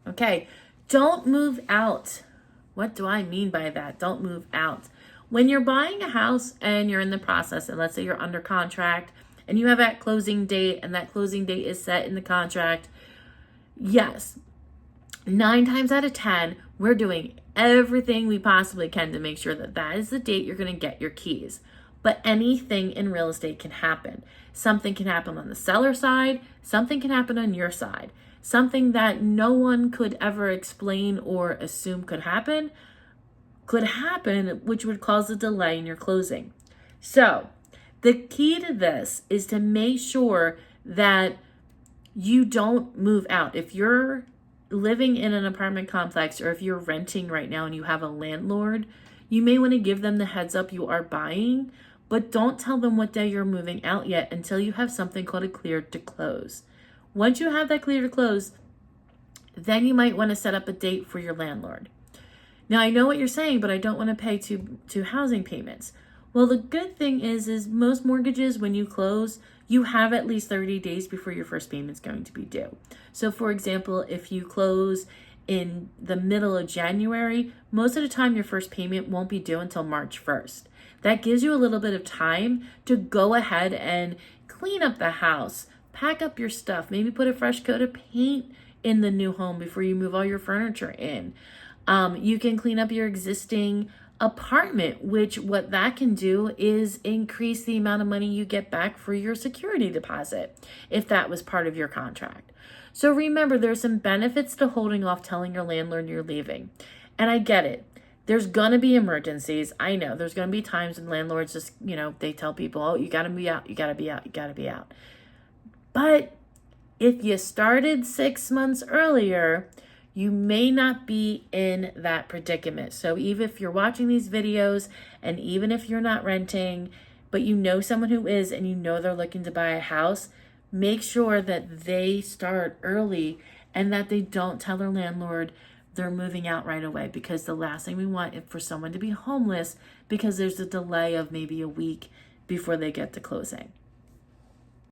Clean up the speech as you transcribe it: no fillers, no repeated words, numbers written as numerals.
Okay, don't move out. What do I mean by that? Don't move out. When you're buying a house and you're in the process, and let's say you're under contract and you have that closing date and that closing date is set in the contract, yes, 9 times out of 10, we're doing everything we possibly can to make sure that that is the date you're going to get your keys. But anything in real estate can happen. Something can happen on the seller side, something can happen on your side. Something that no one could ever explain or assume could happen, which would cause a delay in your closing. So the key to this is to make sure that you don't move out. If you're living in an apartment complex or if you're renting right now and you have a landlord, you may want to give them the heads up you are buying, but don't tell them what day you're moving out yet until you have something called a clear to close. Once you have that clear to close, then you might want to set up a date for your landlord. Now, I know what you're saying, but I don't want to pay two housing payments. Well, the good thing is most mortgages, when you close, you have at least 30 days before your first payment's going to be due. So, for example, if you close in the middle of January, most of the time your first payment won't be due until March 1st. That gives you a little bit of time to go ahead and clean up the house, pack up your stuff, maybe put a fresh coat of paint in the new home before you move all your furniture in. You can clean up your existing apartment, which what that can do is increase the amount of money you get back for your security deposit if that was part of your contract. So remember, there's some benefits to holding off telling your landlord you're leaving. And I get it. There's going to be emergencies. I know there's going to be times when landlords just, they tell people, oh, you got to be out, you got to be out, you got to be out. But if you started 6 months earlier, you may not be in that predicament. So even if you're watching these videos and even if you're not renting, but you know someone who is and you know they're looking to buy a house, make sure that they start early and that they don't tell their landlord they're moving out right away, because the last thing we want is for someone to be homeless because there's a delay of maybe a week before they get to closing.